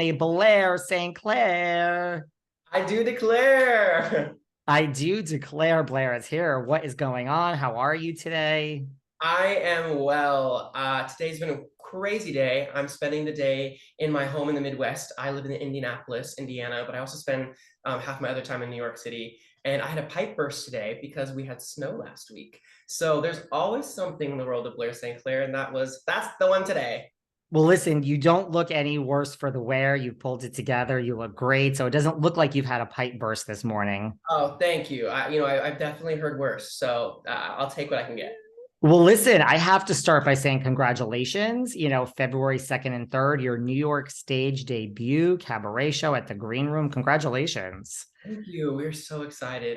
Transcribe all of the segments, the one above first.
only Blair St. Clair. I do declare. I do declare Blair is here. What is going on? How are you today? I am well. Today's been a crazy day. I'm spending the day in my home in the Midwest. I live in Indianapolis, Indiana, but I also spend half my other time in New York City. And I had a pipe burst today because we had snow last week. So there's always something in the world of Blair St. Clair, and that's the one today. Well, listen, you don't look any worse for the wear. You pulled it together. You look great. So it doesn't look like you've had a pipe burst this morning. Oh, thank you. I've definitely heard worse, so I'll take what I can get. Well, listen, I have to start by saying congratulations. February 2nd and 3rd, your New York stage debut cabaret show at the Green Room. Congratulations. Thank you. We're so excited.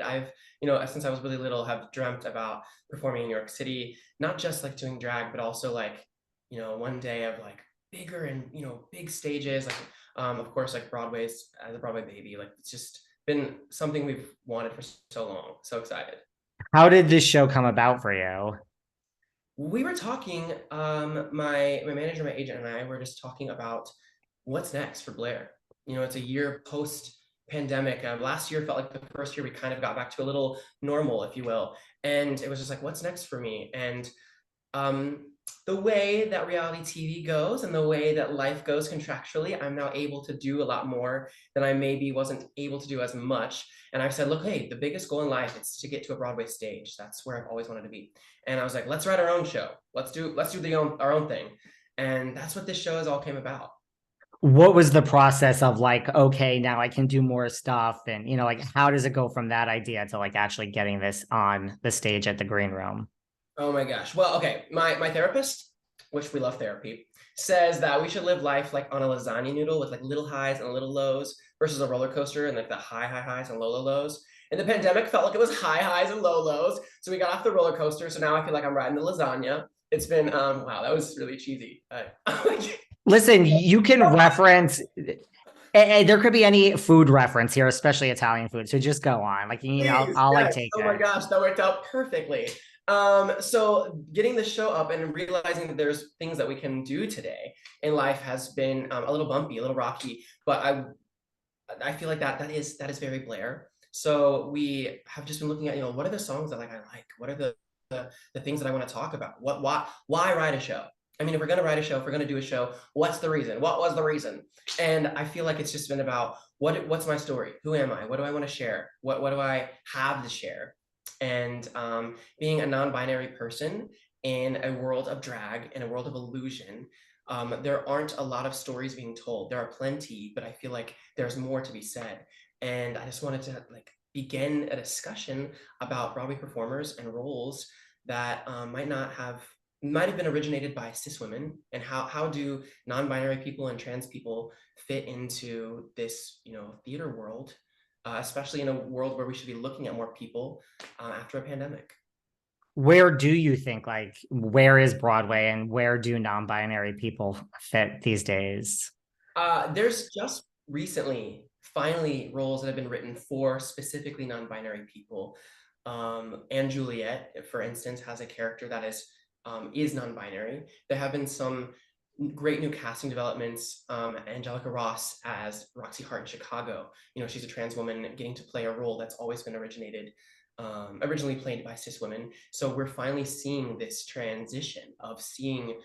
Since I was really little, have dreamt about performing in New York City, not just like doing drag, but also like, one day of like bigger and, big stages, like, of course, like Broadway's as a Broadway baby. Like it's just been something we've wanted for so long. So excited. How did this show come about for you? We were talking, my manager, my agent, and I were just talking about what's next for Blair. It's a year post pandemic. Last year felt like the first year we kind of got back to a little normal, if you will. And it was just like, what's next for me? And um, the way that reality TV goes and the way that life goes contractually, I'm now able to do a lot more than I maybe wasn't able to do as much. And I've said, look, hey, the biggest goal in life is to get to a Broadway stage. That's where I've always wanted to be. And I was like, let's write our own show. Let's do our own thing. And that's what this show has all came about. What was the process of like, okay, now I can do more stuff? And, like, how does it go from that idea to like actually getting this on the stage at the Green Room? Oh my gosh. Well, okay. My therapist, which we love therapy, says that we should live life like on a lasagna noodle with like little highs and little lows versus a roller coaster and like the high highs and low lows. And the pandemic felt like it was high highs and low lows. So we got off the roller coaster. So now I feel like I'm riding the lasagna. It's been wow, that was really cheesy. Listen, you can reference, there could be any food reference here, especially Italian food. So just go on. Like, Please, I'll like yes. take Oh my it. gosh, that worked out perfectly. So getting the show up and realizing that there's things that we can do today in life has been a little bumpy, a little rocky, but I feel like that is very Blair. So we have just been looking at, what are the songs that I like? What are the things that I want to talk about? Why write a show? I mean, if we're gonna write a show, if we're gonna do a show, what's the reason? What was the reason? And I feel like it's just been about what's my story? Who am I? What do I want to share? What do I have to share? And being a non-binary person in a world of drag, in a world of illusion, there aren't a lot of stories being told. There are plenty, but I feel like there's more to be said. And I just wanted to like begin a discussion about Broadway performers and roles that might have been originated by cis women, and how do non-binary people and trans people fit into this theater world, especially in a world where we should be looking at more people after a pandemic. Where do you think, like, where is Broadway and where do non-binary people fit these days? There's just recently finally roles that have been written for specifically non-binary people. And Juliet, for instance, has a character that is non-binary. There have been some great new casting developments. Angelica Ross as Roxy Hart in Chicago. She's a trans woman getting to play a role that's always been originally played by cis women. So we're finally seeing this transition of seeing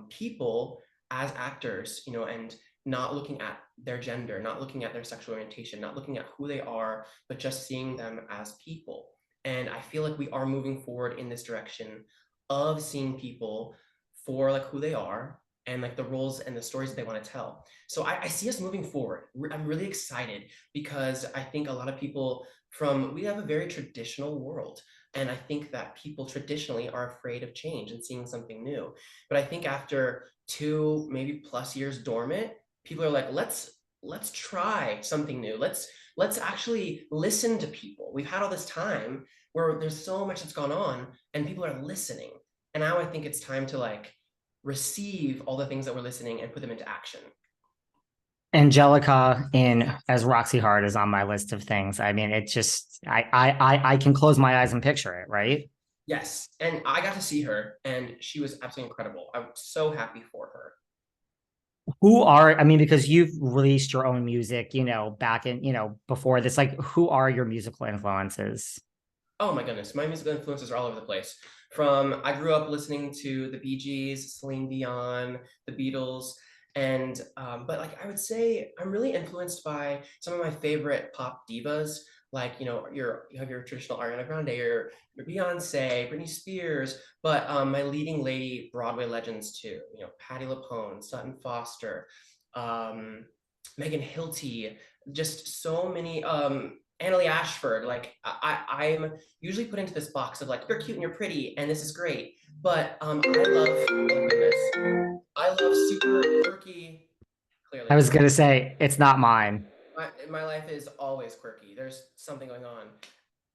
people as actors, and not looking at their gender, not looking at their sexual orientation, not looking at who they are, but just seeing them as people. And I feel like we are moving forward in this direction of seeing people for like who they are and like the roles and the stories that they want to tell. So I see us moving forward. I'm really excited because I think a lot of people we have a very traditional world. And I think that people traditionally are afraid of change and seeing something new. But I think after 2 maybe plus years dormant, people are like, let's try something new. Let's actually listen to people. We've had all this time where there's so much that's gone on and people are listening. And now I think it's time to like receive all the things that we're listening and put them into action. Angelica in as Roxy Hart is on my list of things. I mean, it just I can close my eyes and picture it, right? Yes. And I got to see her and she was absolutely incredible. I'm so happy for her. Who are, I mean, because you've released your own music, back in, before this, like, who are your musical influences? Oh my goodness, my musical influences are all over the place. From I grew up listening to the Bee Gees, Celine Dion, the Beatles, and but like I would say I'm really influenced by some of my favorite pop divas. Like you have your traditional Ariana Grande, your Beyonce, Britney Spears, but my leading lady Broadway legends too. Patti LuPone, Sutton Foster, um, Megan Hilty, just so many. Annalie Ashford, like I'm usually put into this box of like you're cute and you're pretty and this is great, but I love oh goodness, I love super quirky. Clearly, I it's was not gonna say it's not mine. my life is always quirky. There's something going on.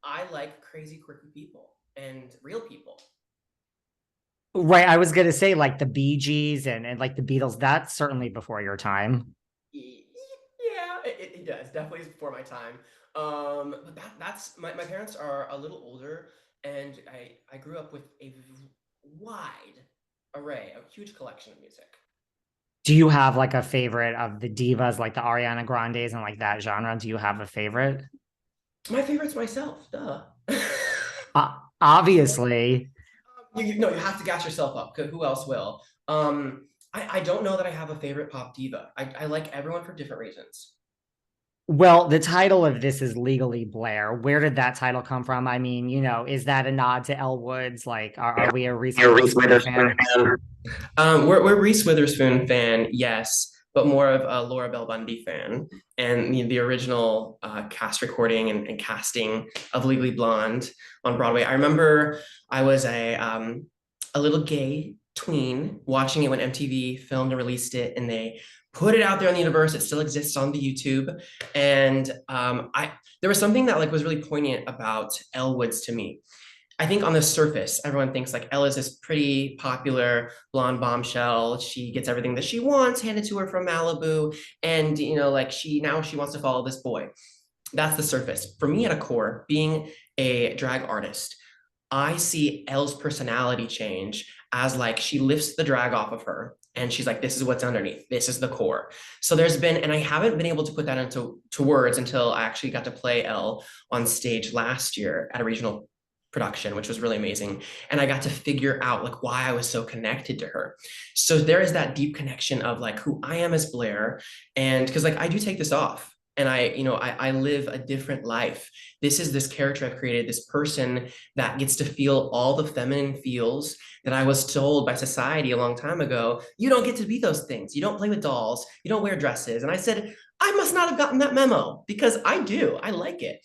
I like crazy quirky people and real people. Right. I was gonna say like the Bee Gees and like the Beatles, that's certainly before your time. Yeah, it does. Definitely is before my time. But that's my parents are a little older, and I grew up with a wide array, a huge collection of music. Do you have like a favorite of the divas, like the Ariana Grandes and like that genre? Do you have a favorite? My favorite's myself, duh. Obviously. No, you have to gas yourself up. 'Cause who else will? I don't know that I have a favorite pop diva. I like everyone for different reasons. Well, the title of this is Legally Blair. Where did that title come from? I mean, is that a nod to Elle Woods? Like, are we a Reese You're a Reese Witherspoon Witherspoon fan? fan. We're Reese Witherspoon fan, yes, but more of a Laura Bell Bundy fan. And the original cast recording and casting of Legally Blonde on Broadway. I remember I was a little gay tween watching it when MTV filmed and released it, and they put it out there on the universe. It still exists on the YouTube, and I there was something that like was really poignant about Elle Woods to me. I think on the surface, everyone thinks like Elle is this pretty popular blonde bombshell. She gets everything that she wants handed to her from Malibu, and like she wants to follow this boy. That's the surface. For me, at a core, being a drag artist, I see Elle's personality change as like she lifts the drag off of her and she's like, this is what's underneath. This is the core. So there's been, and I haven't been able to put that into words until I actually got to play Elle on stage last year at a regional production, which was really amazing. And I got to figure out like why I was so connected to her. So there is that deep connection of like who I am as Blair. And because like I do take this off and I live a different life. This is this character I've created, this person that gets to feel all the feminine feels that I was told by society a long time ago. You don't get to be those things. You don't play with dolls. You don't wear dresses. And I said, I must not have gotten that memo because I do. I like it.